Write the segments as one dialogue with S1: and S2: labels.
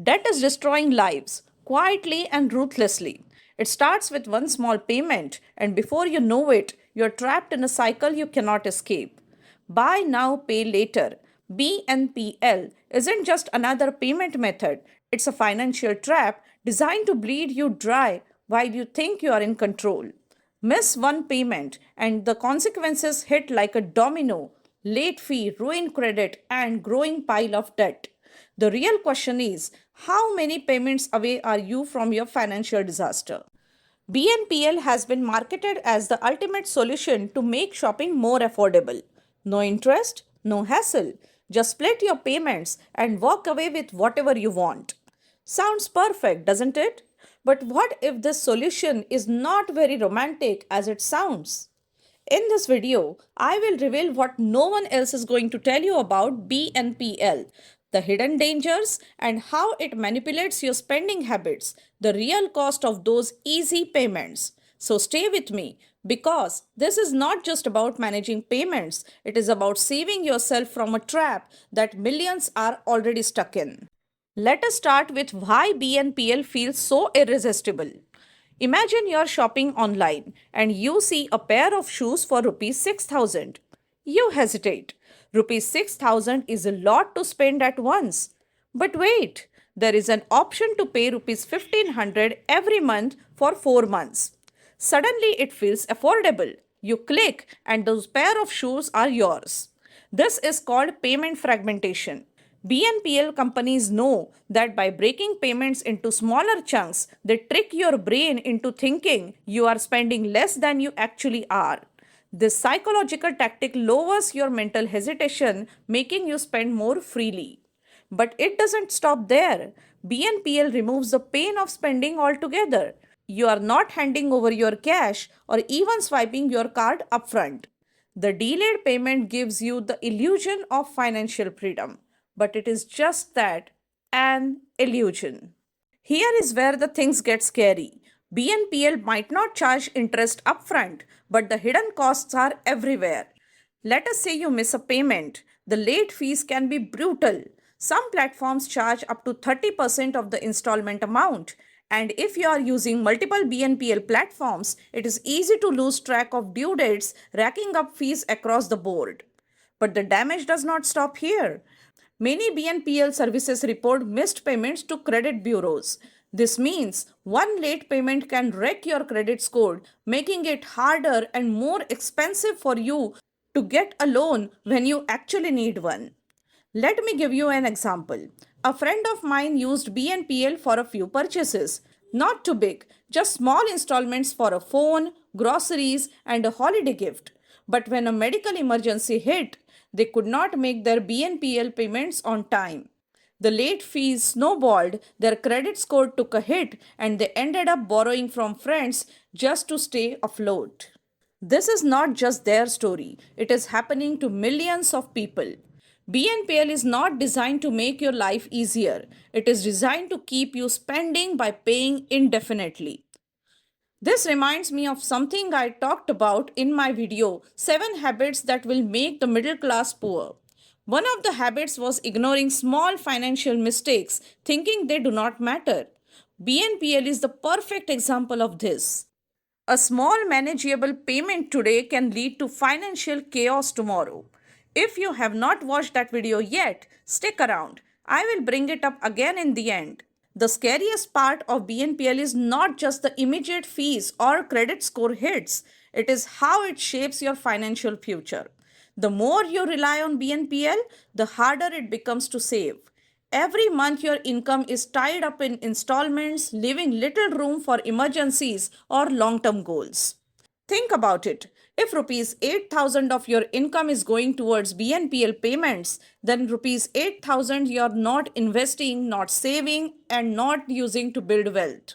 S1: Debt is destroying lives quietly and ruthlessly. It starts with one small payment, and before you know it, you're trapped in a cycle you cannot escape. Buy now, pay later. BNPL isn't just another payment method, it's a financial trap designed to bleed you dry while you think you are in control. Miss one payment, and the consequences hit like a domino: late fee, ruined credit, and growing pile of debt. The real question is, how many payments away are you from your financial disaster? BNPL has been marketed as the ultimate solution to make shopping more affordable. No interest, no hassle. Just split your payments and walk away with whatever you want. Sounds perfect, doesn't it? But what if this solution is not very romantic as it sounds? In this video, I will reveal what no one else is going to tell you about BNPL, the hidden dangers and how it manipulates your spending habits, the real cost of those easy payments. So stay with me because this is not just about managing payments, it is about saving yourself from a trap that millions are already stuck in. Let us start with why BNPL feels so irresistible. Imagine you're shopping online and you see a pair of shoes for rupees 6,000. You hesitate. Rupees 6,000 is a lot to spend at once. But wait, there is an option to pay rupees 1,500 every month for 4 months. Suddenly it feels affordable. You click and those pair of shoes are yours. This is called payment fragmentation. BNPL companies know that by breaking payments into smaller chunks, they trick your brain into thinking you are spending less than you actually are. This psychological tactic lowers your mental hesitation, making you spend more freely. But it doesn't stop there. BNPL removes the pain of spending altogether. You are not handing over your cash or even swiping your card upfront. The delayed payment gives you the illusion of financial freedom, but it is just that, an illusion. Here is where the things get scary. BNPL might not charge interest upfront, but the hidden costs are everywhere. Let us say you miss a payment. The late fees can be brutal. Some platforms charge up to 30% of the installment amount. And if you are using multiple BNPL platforms, it is easy to lose track of due dates, racking up fees across the board. But the damage does not stop here. Many BNPL services report missed payments to credit bureaus. This means one late payment can wreck your credit score, making it harder and more expensive for you to get a loan when you actually need one. Let me give you an example. A friend of mine used BNPL for a few purchases. Not too big, just small installments for a phone, groceries, and a holiday gift. But when a medical emergency hit, they could not make their BNPL payments on time. The late fees snowballed, their credit score took a hit, and they ended up borrowing from friends just to stay afloat. This is not just their story, it is happening to millions of people. BNPL is not designed to make your life easier, it is designed to keep you spending by paying indefinitely. This reminds me of something I talked about in my video 7 Habits That Will Make the Middle Class Poor. One of the habits was ignoring small financial mistakes, thinking they do not matter. BNPL is the perfect example of this. A small manageable payment today can lead to financial chaos tomorrow. If you have not watched that video yet, stick around. I will bring it up again in the end. The scariest part of BNPL is not just the immediate fees or credit score hits, it is how it shapes your financial future. The more you rely on BNPL, the harder it becomes to save. Every month, your income is tied up in installments, leaving little room for emergencies or long term goals. Think about it. If rupees 8,000 of your income is going towards BNPL payments, then rupees 8,000 you're not investing, not saving, and not using to build wealth.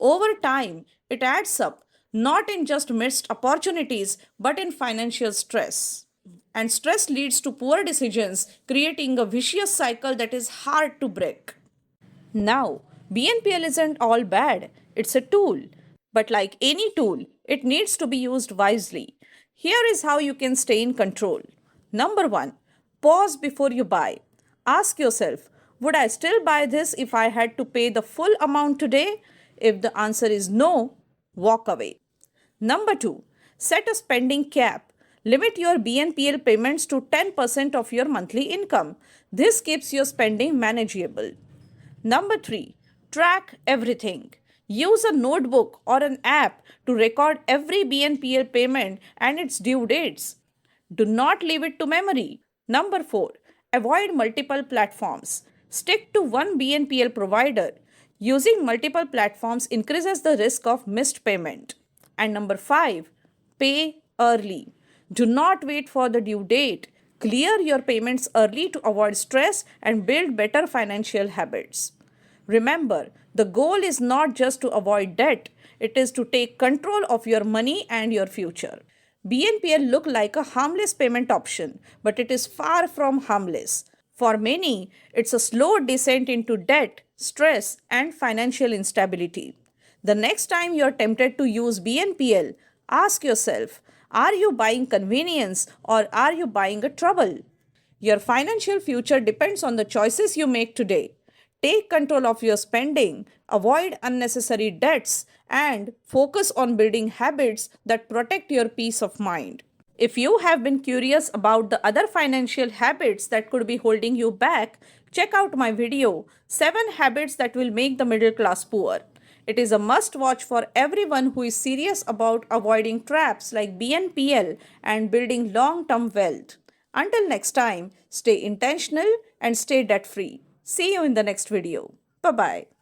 S1: Over time, it adds up, not in just missed opportunities, but in financial stress. And stress leads to poor decisions, creating a vicious cycle that is hard to break. Now, BNPL isn't all bad, it's a tool. But like any tool, it needs to be used wisely. Here is how you can stay in control. Number one, pause before you buy. Ask yourself, Would I still buy this if I had to pay the full amount today? If the answer is no, walk away. Number 2, set a spending cap. Limit your BNPL payments to 10% of your monthly income. This keeps your spending manageable. Number 3, track everything. Use a notebook or an app to record every BNPL payment and its due dates. Do not leave it to memory. Number 4, avoid multiple platforms. Stick to one BNPL provider. Using multiple platforms increases the risk of missed payment. And number 5, pay early. Do not wait for the due date. Clear your payments early to avoid stress and build better financial habits. Remember, the goal is not just to avoid debt, it is to take control of your money and your future. BNPL look like a harmless payment option, but it is far from harmless. For many, it's a slow descent into debt, stress, and financial instability. The next time you're tempted to use BNPL, ask yourself, are you buying convenience or are you buying a trouble? Your financial future depends on the choices you make today. Take control of your spending, avoid unnecessary debts, and focus on building habits that protect your peace of mind. If you have been curious about the other financial habits that could be holding you back, check out my video 7 Habits That Will Make the Middle Class Poor. It is a must watch for everyone who is serious about avoiding traps like BNPL and building long term wealth. Until next time, stay intentional and stay debt free. See you in the next video. Bye bye.